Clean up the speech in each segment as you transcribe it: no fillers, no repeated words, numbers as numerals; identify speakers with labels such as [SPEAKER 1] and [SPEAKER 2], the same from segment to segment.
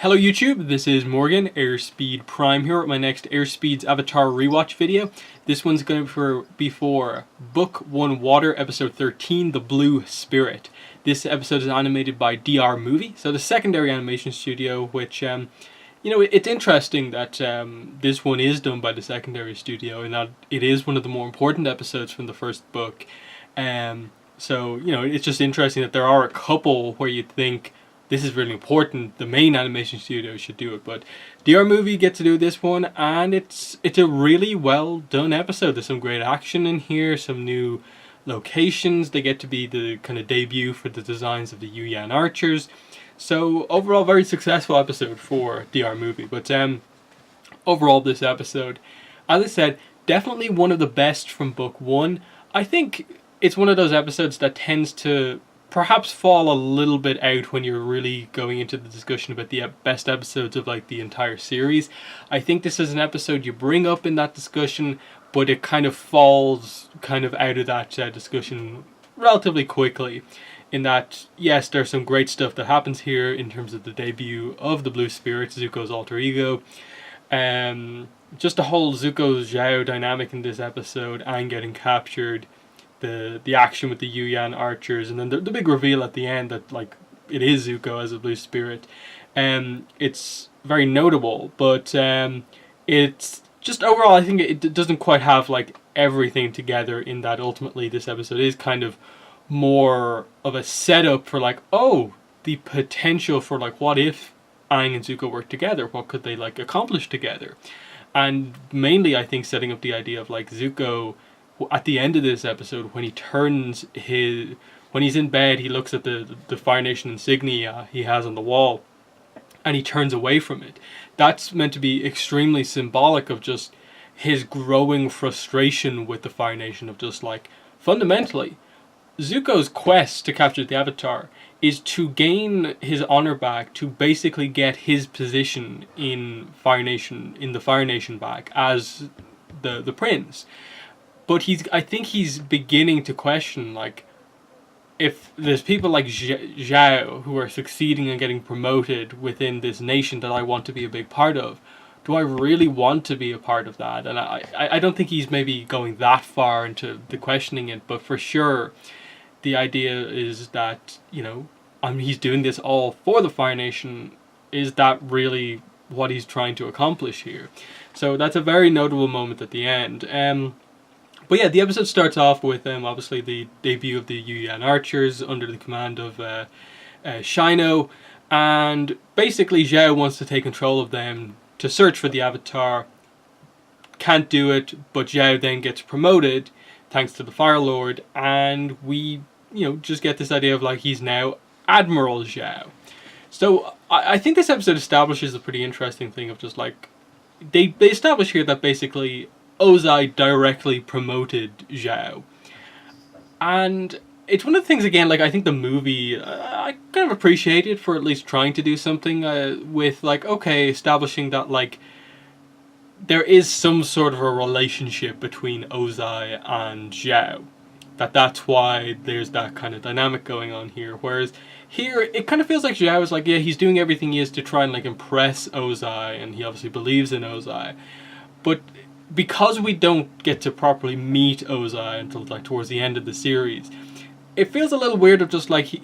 [SPEAKER 1] Hello YouTube, this is Morgan, Airspeed Prime here with my next Airspeed's Avatar Rewatch video. This one's going to be for Book 1 Water, Episode 13, The Blue Spirit. This episode is animated by DR Movie, so the secondary animation studio, which, it's interesting that this one is done by the secondary studio and that it is one of the more important episodes from the first book. It's just interesting that there are a couple where you'd think, this is really important, the main animation studio should do it, but DR Movie get to do this one, and it's a really well done episode. There's some great action in here, some new locations. They get to be the kind of debut for the designs of the Yuyan archers. So overall, very successful episode for DR Movie. But overall, this episode, as I said, definitely one of the best from book one. I think it's one of those episodes that tends to perhaps fall a little bit out when you're really going into the discussion about the best episodes of like the entire series. I think this is an episode you bring up in that discussion, but it kind of falls out of that discussion relatively quickly. In that, yes, there's some great stuff that happens here in terms of the debut of the Blue Spirit, Zuko's alter ego. Just the whole Zuko Zhao dynamic in this episode and getting captured. The action with the Yuyan archers, and then the big reveal at the end that like it is Zuko as a Blue Spirit. It's very notable, but it's just overall I think it doesn't quite have like everything together in that ultimately this episode is kind of more of a setup for like, oh, the potential for like what if Aang and Zuko work together, what could they like accomplish together, and mainly I think setting up the idea of like Zuko at the end of this episode, when he's in bed, he looks at the Fire Nation insignia he has on the wall, and he turns away from it. That's meant to be extremely symbolic of just his growing frustration with the Fire Nation, of just like, fundamentally, Zuko's quest to capture the Avatar is to gain his honor back, to basically get his position in the Fire Nation back as the prince. But I think he's beginning to question, like, if there's people like Zhao who are succeeding and getting promoted within this nation that I want to be a big part of, do I really want to be a part of that? And I don't think he's maybe going that far into the questioning it, but for sure, the idea is that, he's doing this all for the Fire Nation. Is that really what he's trying to accomplish here? So that's a very notable moment at the end. But yeah, the episode starts off with obviously the debut of the Yuyan archers under the command of Shino, and basically Zhao wants to take control of them to search for the Avatar. Can't do it, but Zhao then gets promoted thanks to the Fire Lord, and we just get this idea of like he's now Admiral Zhao. So I think this episode establishes a pretty interesting thing of just like they establish here that basically Ozai directly promoted Zhao. And it's one of the things, again, like I think the movie, I kind of appreciate it for at least trying to do something with like, okay, establishing that like there is some sort of a relationship between Ozai and Zhao. That's why there's that kind of dynamic going on here. Whereas here, it kind of feels like Zhao is like, yeah, he's doing everything he is to try and like impress Ozai, and he obviously believes in Ozai. But because we don't get to properly meet Ozai until like towards the end of the series, it feels a little weird of just like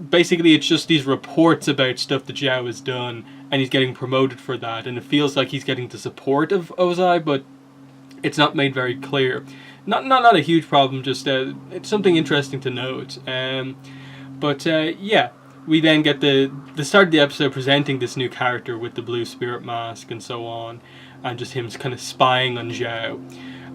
[SPEAKER 1] basically it's just these reports about stuff that Zhao has done, and he's getting promoted for that, and it feels like he's getting the support of Ozai, but it's not made very clear. Not a huge problem, just it's something interesting to note. Yeah, we then get the start of the episode presenting this new character with the Blue Spirit mask and so on, and just him kind of spying on Zhao.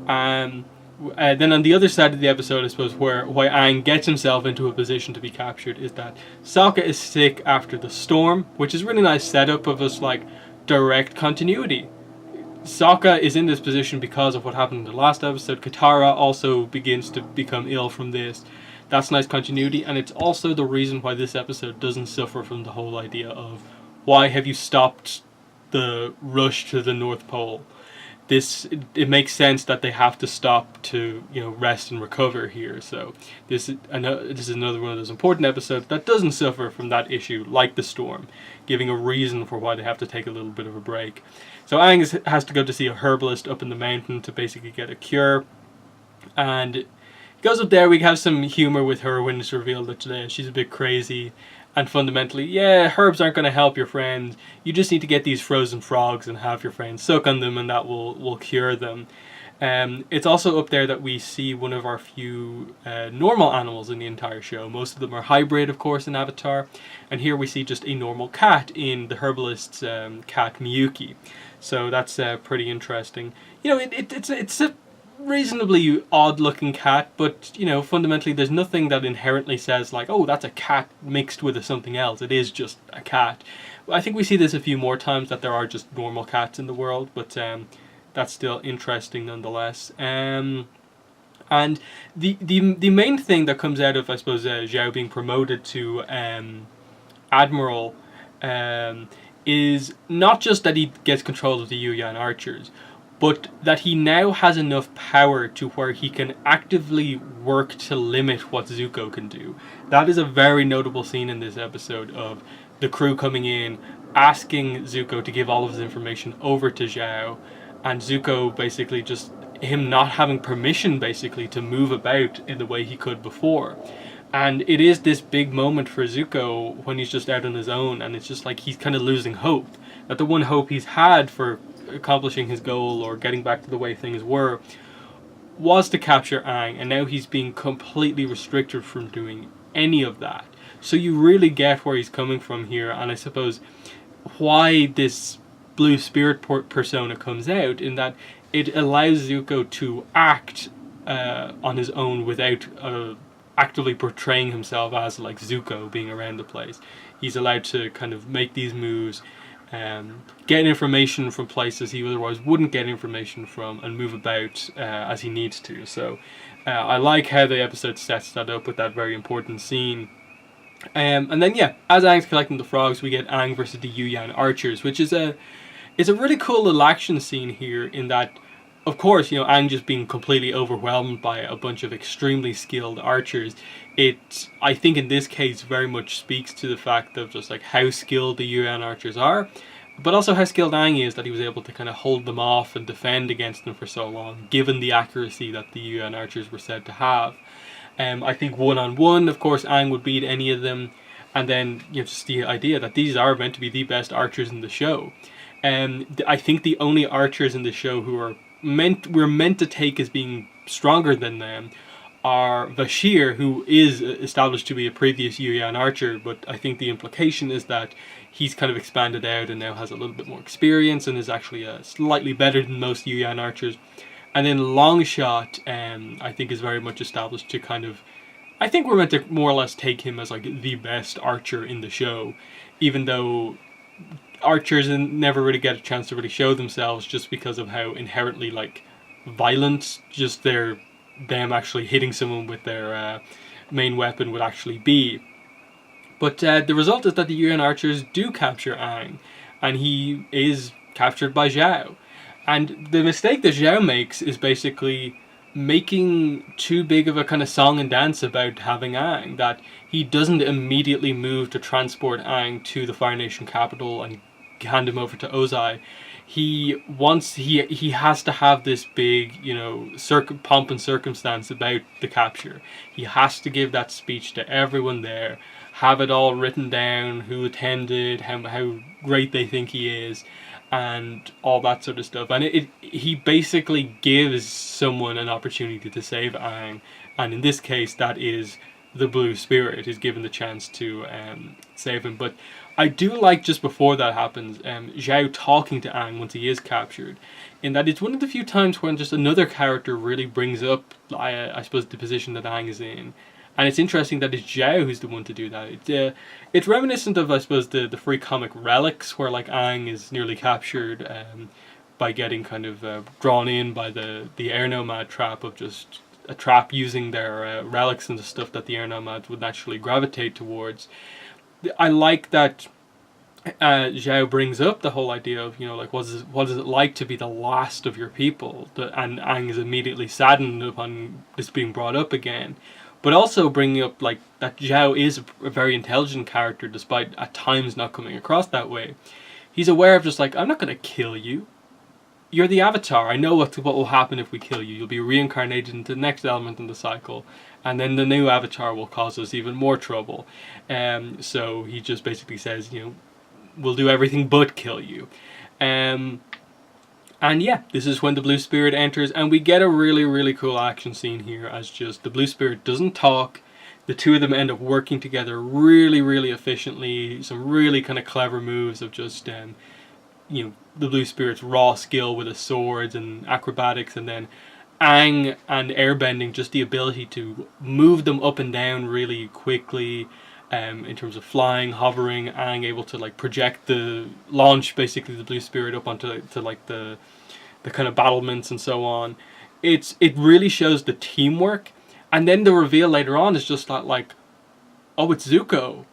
[SPEAKER 1] Then on the other side of the episode, I suppose, why Aang gets himself into a position to be captured, is that Sokka is sick after the storm, which is a really nice setup of us like direct continuity. Sokka is in this position because of what happened in the last episode. Katara also begins to become ill from this. That's nice continuity, and it's also the reason why this episode doesn't suffer from the whole idea of why have you stopped the rush to the North Pole. it makes sense that they have to stop to rest and recover here. So this is another one of those important episodes that doesn't suffer from that issue like the storm, giving a reason for why they have to take a little bit of a break. So Aang has to go to see a herbalist up in the mountain to basically get a cure, and he goes up there. We have some humor with her when it's revealed that she's a bit crazy. And fundamentally, yeah, herbs aren't going to help your friends. You just need to get these frozen frogs and have your friends suck on them, and that will cure them. It's also up there that we see one of our few normal animals in the entire show. Most of them are hybrid, of course, in Avatar. And here we see just a normal cat in the herbalist's cat, Miyuki. So that's pretty interesting. It's a reasonably odd-looking cat, but fundamentally there's nothing that inherently says like, oh, that's a cat mixed with something else. It is just a cat. I think we see this a few more times, that there are just normal cats in the world, but that's still interesting nonetheless. And the main thing that comes out of, I suppose, Zhao being promoted to Admiral is not just that he gets control of the Yuyan archers, but that he now has enough power to where he can actively work to limit what Zuko can do. That is a very notable scene in this episode of the crew coming in, asking Zuko to give all of his information over to Zhao, and Zuko basically just, him not having permission basically to move about in the way he could before. And it is this big moment for Zuko when he's just out on his own, and it's just like he's kind of losing hope. That the one hope he's had for accomplishing his goal or getting back to the way things were was to capture Aang, and now he's being completely restricted from doing any of that. So you really get where he's coming from here, and I suppose why this blue spirit persona comes out, in that it allows Zuko to act on his own without actively portraying himself as like Zuko being around the place. He's allowed to kind of make these moves, get information from places he otherwise wouldn't get information from, and move about as he needs to. So I like how the episode sets that up with that very important scene. And then as Aang's collecting the frogs, we get Aang versus the Yuyan archers, which is a really cool little action scene here, in that, of course, Aang just being completely overwhelmed by a bunch of extremely skilled archers. It, I think in this case, very much speaks to the fact of just like how skilled the Yuan archers are, but also how skilled Aang is, that he was able to kind of hold them off and defend against them for so long, given the accuracy that the Yuan archers were said to have. I think one-on-one, of course, Aang would beat any of them, and then just the idea that these are meant to be the best archers in the show. I think the only archers in the show who are we're meant to take as being stronger than them are Bashir, who is established to be a previous Yuyan archer, but I think the implication is that he's kind of expanded out and now has a little bit more experience and is actually slightly better than most Yuyan archers. And then Longshot, I think, is very much established to kind of, I think we're meant to more or less take him as like the best archer in the show, even though archers never really get a chance to really show themselves, just because of how inherently like violent just them actually hitting someone with their main weapon would actually be. But the result is that the Yuan archers do capture Aang, and he is captured by Zhao. And the mistake that Zhao makes is basically making too big of a kind of song and dance about having Aang, that he doesn't immediately move to transport Aang to the Fire Nation capital and hand him over to Ozai. He has to have this big, pomp and circumstance about the capture. He has to give that speech to everyone there, have it all written down, who attended, how great they think he is, and all that sort of stuff. And he basically gives someone an opportunity to save Aang, and in this case that is the Blue Spirit is given the chance to save him. But I do like, just before that happens, Zhao talking to Aang once he is captured, in that it's one of the few times when just another character really brings up, I suppose, the position that Aang is in. And it's interesting that it's Zhao who's the one to do that. It's reminiscent of, I suppose, the free comic Relics, where like Aang is nearly captured by getting kind of drawn in by the air nomad trap of just a trap using their relics and the stuff that the air nomads would naturally gravitate towards. I like that Zhao brings up the whole idea of, like, what is it like to be the last of your people? And Aang is immediately saddened upon this being brought up again. But also bringing up, like, that Zhao is a very intelligent character, despite at times not coming across that way. He's aware of just, like, I'm not going to kill you. You're the Avatar. I know what will happen if we kill you. You'll be reincarnated into the next element in the cycle, and then the new Avatar will cause us even more trouble. So he just basically says, we'll do everything but kill you. And yeah, this is when the Blue Spirit enters, and we get a really, really cool action scene here, as just the Blue Spirit doesn't talk. The two of them end up working together really, really efficiently. Some really kind of clever moves of just, the Blue Spirit's raw skill with the swords and acrobatics, and then Aang and airbending, just the ability to move them up and down really quickly, in terms of flying, hovering. Aang able to, like, project launch basically the Blue Spirit up onto like the kind of battlements and so on. It really shows the teamwork, and then the reveal later on is just that, like, oh, it's Zuko.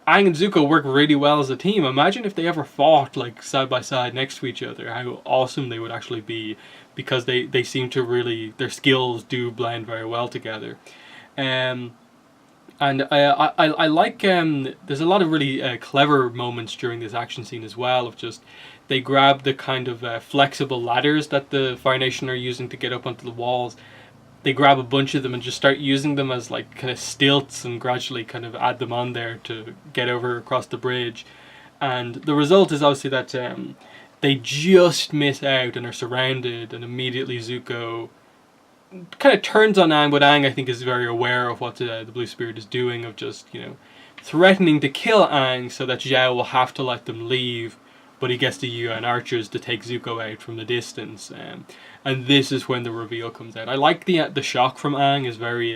[SPEAKER 1] Aang and Zuko work really well as a team. Imagine if they ever fought, like, side by side next to each other, how awesome they would actually be, because they seem to really, their skills do blend very well together. And I like, there's a lot of really clever moments during this action scene as well, of just, they grab the kind of flexible ladders that the Fire Nation are using to get up onto the walls. They grab a bunch of them and just start using them as, like, kind of stilts, and gradually kind of add them on there to get over across the bridge. And the result is obviously that they just miss out and are surrounded, and immediately Zuko kind of turns on Aang, but Aang, I think, is very aware of what the Blue Spirit is doing, of just, threatening to kill Aang so that Zhao will have to let them leave, but he gets the UN archers to take Zuko out from the distance. And this is when the reveal comes out. I like the shock from Aang is very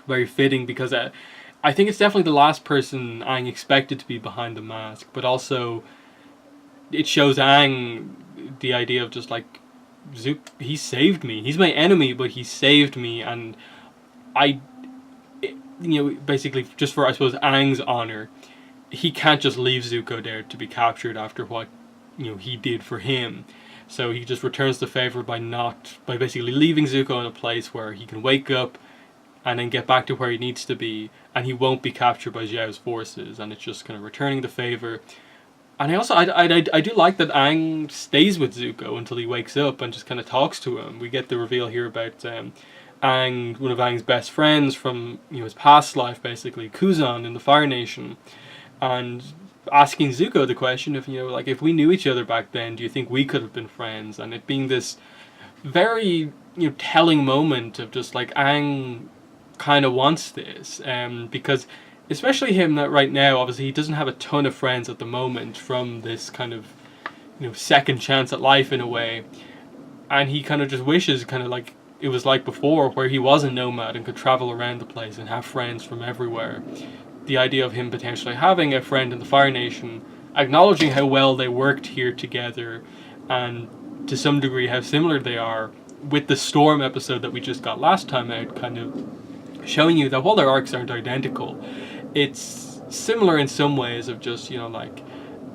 [SPEAKER 1] very fitting, because I think it's definitely the last person Aang expected to be behind the mask, but also it shows Aang the idea of just, like, Zuko, he saved me. He's my enemy, but he saved me, and basically, just for, I suppose, Aang's honor, he can't just leave Zuko there to be captured after what he did for him. So he just returns the favor by basically leaving Zuko in a place where he can wake up and then get back to where he needs to be, and he won't be captured by Zhao's forces, and it's just kind of returning the favor. And I do like that Aang stays with Zuko until he wakes up and just kind of talks to him. We get the reveal here about Aang, one of Aang's best friends from his past life, basically, Kuzan in the Fire Nation, and asking Zuko the question of, like, if we knew each other back then, do you think we could have been friends? And it being this very telling moment of just, like, Aang kind of wants this, because especially him, that right now, obviously, he doesn't have a ton of friends at the moment from this kind of second chance at life in a way, and he kind of just wishes, kind of like it was like before, where he was a nomad and could travel around the place and have friends from everywhere. The idea of him potentially having a friend in the Fire Nation, acknowledging how well they worked here together, and to some degree how similar they are, with the Storm episode that we just got last time out, kind of showing you that while their arcs aren't identical, it's similar in some ways, of just, like,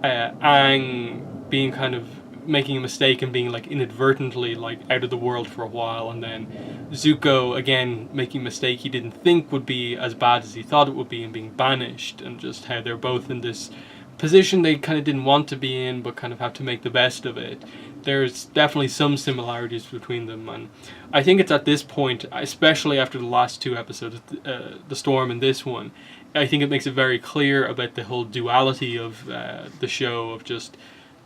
[SPEAKER 1] Aang being kind of making a mistake and being, like, inadvertently, like, out of the world for a while, and then Zuko again making a mistake he didn't think would be as bad as he thought it would be, and being banished, and just how they're both in this position they kind of didn't want to be in, but kind of have to make the best of it. There's definitely some similarities between them, and I think it's at this point, especially after the last two episodes, the Storm and this one, I think it makes it very clear about the whole duality of the show, of just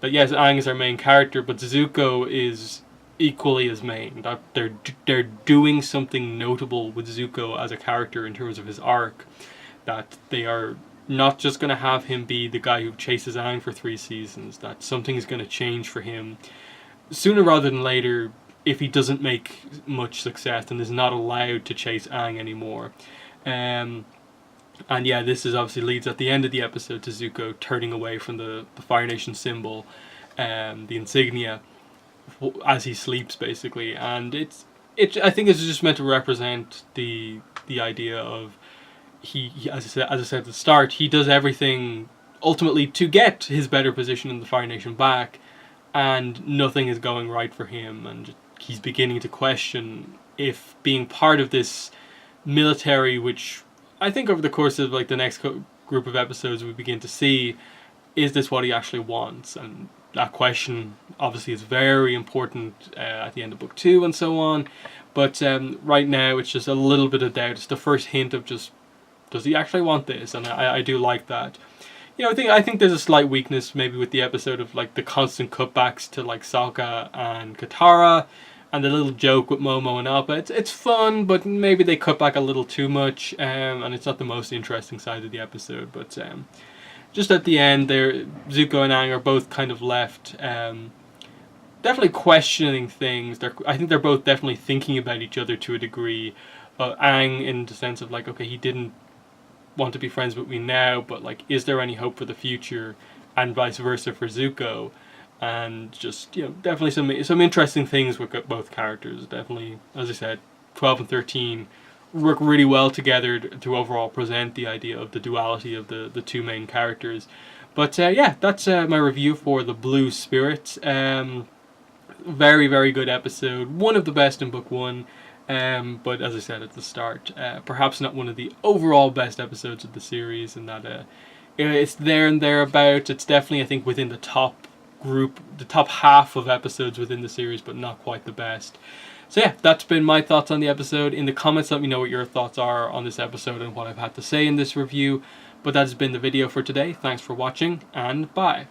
[SPEAKER 1] that, yes, Aang is our main character, but Zuko is equally as main. That they're doing something notable with Zuko as a character in terms of his arc, that they are not just going to have him be the guy who chases Aang for 3 seasons, that something is going to change for him sooner rather than later, if he doesn't make much success and is not allowed to chase Aang anymore. And yeah, this is obviously leads at the end of the episode to Zuko turning away from the Fire Nation symbol, the insignia, as he sleeps, basically. And I think it's just meant to represent the idea of he as I said at the start, he does everything ultimately to get his better position in the Fire Nation back, and nothing is going right for him, and he's beginning to question if being part of this military, which I think over the course of like the next group of episodes we begin to see, is this what he actually wants? And that question obviously is very important at the end of book 2 and so on. But right now it's just a little bit of doubt. It's the first hint of just, does he actually want this? And I do like that. You know, I think there's a slight weakness maybe with the episode of like the constant cutbacks to like Sokka and Katara, and the little joke with Momo and Appa. It's fun, but maybe they cut back a little too much, and it's not the most interesting side of the episode. But just at the end, there, Zuko and Aang are both kind of left definitely questioning things. I think they're both definitely thinking about each other to a degree. Aang in the sense of like, okay, he didn't want to be friends with me now, but like, is there any hope for the future? And vice versa for Zuko. And just, you know, definitely some interesting things with both characters. Definitely, as I said, 12 and 13 work really well together to overall present the idea of the duality of the two main characters. But yeah, that's my review for The Blue Spirit. Very, very good episode. One of the best in book 1. But as I said at the start, perhaps not one of the overall best episodes of the series, and that it's there and thereabouts. It's definitely, I think, within the top group, the top half of episodes within the series, but not quite the best. So yeah, that's been my thoughts on the episode. In the comments, let me know what your thoughts are on this episode and what I've had to say in this review. But that has been the video for today. Thanks for watching, and bye.